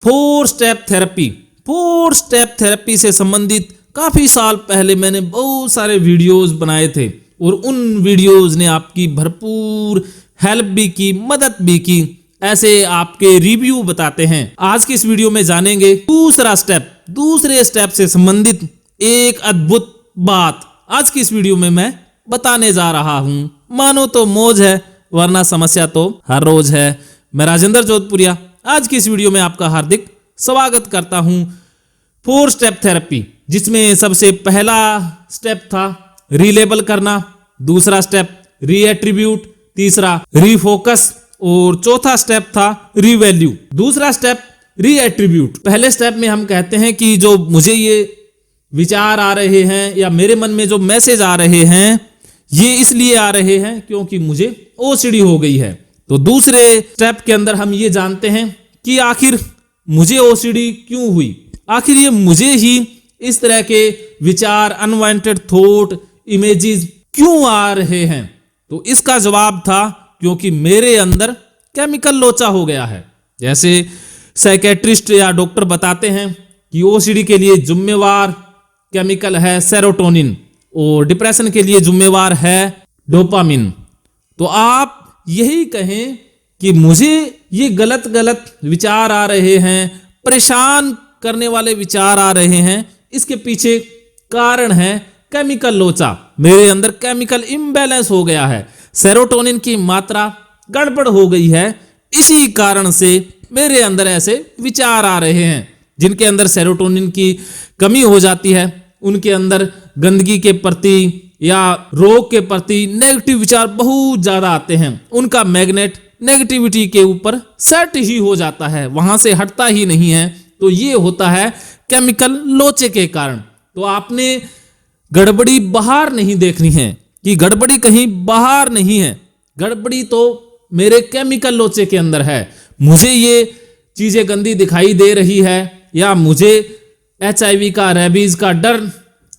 Four step therapy. Four step therapy से संबंधित काफी साल पहले मैंने बहुत सारे वीडियोस बनाए थे और उन वीडियोस ने आपकी भरपूर हेल्प भी की, मदद भी की। ऐसे आपके रिव्यू बताते हैं। आज की इस वीडियो में जानेंगे दूसरे स्टेप से संबंधित एक अद्भुत बात। आज की इस वीडियो में मैं बताने जा रहा हूं। मानो तो मौज है, वरना समस्या तो हर रोज है। मैं राजेंद्र जोधपुरिया आज की इस वीडियो में आपका हार्दिक स्वागत करता हूं। फोर स्टेप थेरेपी, जिसमें सबसे पहला स्टेप था रीलेबल करना, दूसरा स्टेप रीएट्रीब्यूट, तीसरा रीफोकस और चौथा स्टेप था रीवैल्यू। दूसरा स्टेप रीएट्रीब्यूट। पहले स्टेप में हम कहते हैं कि जो मुझे ये विचार आ रहे हैं या मेरे मन में जो मैसेज आ रहे हैं, ये इसलिए आ रहे हैं क्योंकि मुझे ओसीडी हो गई है। तो दूसरे स्टेप के अंदर हम ये जानते हैं कि आखिर मुझे ओसीडी क्यों हुई, आखिर ये मुझे ही इस तरह के विचार, अनवांटेड थॉट, इमेजेस क्यों आ रहे हैं। तो इसका जवाब था क्योंकि मेरे अंदर केमिकल लोचा हो गया है। जैसे साइकेट्रिस्ट या डॉक्टर बताते हैं कि ओसीडी के लिए जिम्मेवार केमिकल है सेरोटोनिन और डिप्रेशन के लिए जिम्मेवार है डोपामिन। तो आप यही कहें कि मुझे ये गलत विचार आ रहे हैं, परेशान करने वाले विचार आ रहे हैं, इसके पीछे कारण है केमिकल लोचा। मेरे अंदर केमिकल इम्बैलेंस हो गया है, सेरोटोनिन की मात्रा गड़बड़ हो गई है। इसी कारण से मेरे अंदर ऐसे विचार आ रहे हैं। जिनके अंदर सेरोटोनिन की कमी हो जाती है, उनके अंदर गंदगी के प्रति या रोग के प्रति नेगेटिव विचार बहुत ज्यादा आते हैं। उनका मैग्नेट नेगेटिविटी के ऊपर सेट ही हो जाता है, वहां से हटता ही नहीं है। तो ये होता है केमिकल लोचे के कारण। तो आपने गड़बड़ी बाहर नहीं देखनी है कि गड़बड़ी कहीं बाहर नहीं है, गड़बड़ी तो मेरे केमिकल लोचे के अंदर है। मुझे ये चीजें गंदी दिखाई दे रही है, या मुझे HIV का, रेबीज का डर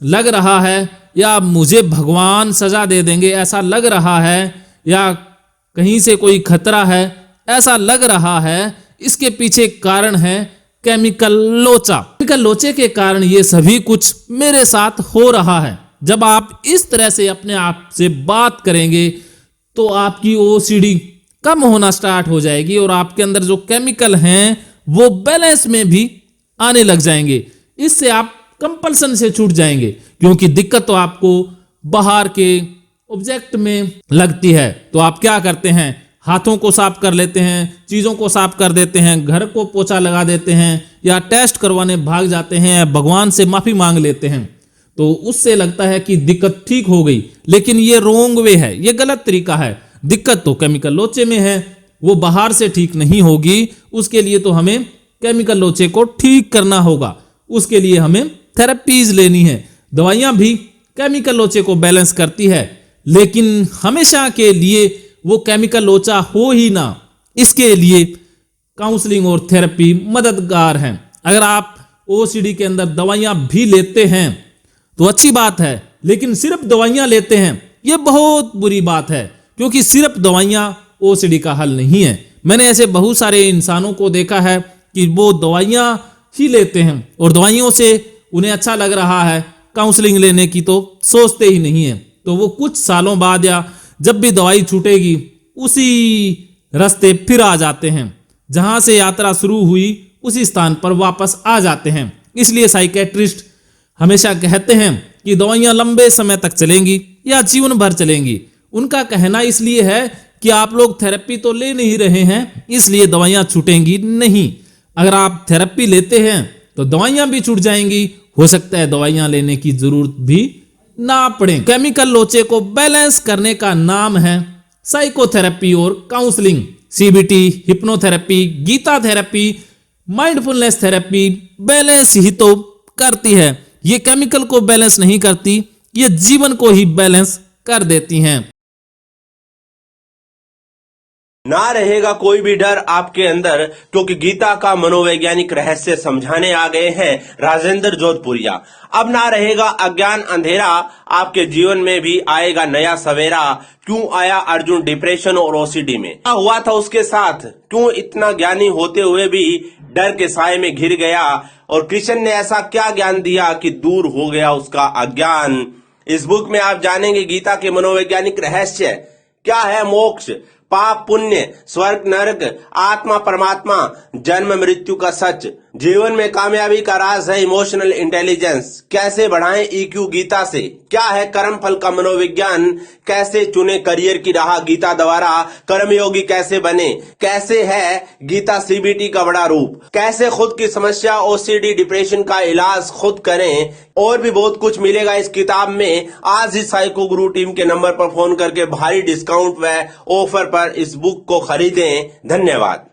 लग रहा है, या मुझे भगवान सजा दे देंगे ऐसा लग रहा है, या कहीं से कोई खतरा है ऐसा लग रहा है। इसके पीछे कारण है केमिकल लोचा। केमिकल लोचे के कारण ये सभी कुछ मेरे साथ हो रहा है। जब आप इस तरह से अपने आप से बात करेंगे तो आपकी ओसीडी कम होना स्टार्ट हो जाएगी और आपके अंदर जो केमिकल हैं वो बैलेंस में भी आने लग जाएंगे। इससे आप कंपल्सन से छूट जाएंगे, क्योंकि दिक्कत तो आपको बाहर के ऑब्जेक्ट में लगती है। तो आप क्या करते हैं, हाथों को साफ कर लेते हैं, चीजों को साफ कर देते हैं, घर को पोछा लगा देते हैं, या टेस्ट करवाने भाग जाते हैं, या भगवान से माफी मांग लेते हैं। तो उससे लगता है कि दिक्कत ठीक हो गई, लेकिन ये रोंग वे है, ये गलत तरीका है। दिक्कत तो केमिकल लोचे में है, वो बाहर से ठीक नहीं होगी। उसके लिए तो हमें केमिकल लोचे को ठीक करना होगा, उसके लिए हमें थेरेपीज लेनी है। दवाइयां भी केमिकल लोचे को बैलेंस करती है, लेकिन हमेशा के लिए वो केमिकल लोचा हो ही ना, इसके लिए काउंसलिंग और थेरेपी मददगार हैं। अगर आप ओसीडी के अंदर दवाइयां भी लेते हैं तो अच्छी बात है, लेकिन सिर्फ दवाइयां लेते हैं ये बहुत बुरी बात है, क्योंकि सिर्फ दवाइयां ओसीडी का हल नहीं है। मैंने ऐसे बहुत सारे इंसानों को देखा है कि वो दवाइयां ही लेते हैं और दवाइयों से उन्हें अच्छा लग रहा है, काउंसलिंग लेने की तो सोचते ही नहीं है। तो वो कुछ सालों बाद या जब भी दवाई छूटेगी उसी रास्ते फिर आ जाते हैं, जहां से यात्रा शुरू हुई उसी स्थान पर वापस आ जाते हैं। इसलिए साइकेट्रिस्ट हमेशा कहते हैं कि दवाइयां लंबे समय तक चलेंगी या जीवन भर चलेंगी। उनका कहना इसलिए है कि आप लोग थेरेपी तो ले नहीं रहे हैं, इसलिए दवाइयां छूटेंगी नहीं। अगर आप थेरेपी लेते हैं तो दवाइयां भी छूट जाएंगी, हो सकता है दवाइयां लेने की जरूरत भी ना पड़े। केमिकल लोचे को बैलेंस करने का नाम है साइकोथेरेपी और counselling. CBT, hypnotherapy, Gita therapy, mindfulness therapy balance ही तो करती है। ये केमिकल को बैलेंस नहीं करती, ये जीवन को ही बैलेंस कर देती हैं। ना रहेगा कोई भी डर आपके अंदर, क्योंकि गीता का मनोवैज्ञानिक रहस्य समझाने आ गए हैं राजेंद्र जोधपुरिया। अब ना रहेगा अज्ञान अंधेरा, आपके जीवन में भी आएगा नया सवेरा। क्यों आया अर्जुन डिप्रेशन और ओसीडी में, क्या हुआ था उसके साथ, क्यों इतना ज्ञानी होते हुए भी डर के साए में घिर गया, और कृष्ण ने ऐसा क्या ज्ञान दिया कि दूर हो गया उसका अज्ञान। इस बुक में आप जानेंगे गीता के मनोवैज्ञानिक रहस्य, क्या है मोक्ष, पाप पुण्य, स्वर्ग नरक, आत्मा परमात्मा, जन्म मृत्यु का सच। जीवन में कामयाबी का राज है इमोशनल इंटेलिजेंस, कैसे बढ़ाएं ईक्यू गीता से। क्या है कर्म फल का मनोविज्ञान, कैसे चुने करियर की राह गीता द्वारा, कर्मयोगी कैसे बने, कैसे है गीता सीबीटी का बड़ा रूप, कैसे खुद की समस्या ओसीडी डिप्रेशन का इलाज खुद करें, और भी बहुत कुछ मिलेगा इस किताब में। आज ही साइको गुरु टीम के नंबर पर फोन करके भारी डिस्काउंट व ऑफर पर इस बुक को खरीदें। धन्यवाद।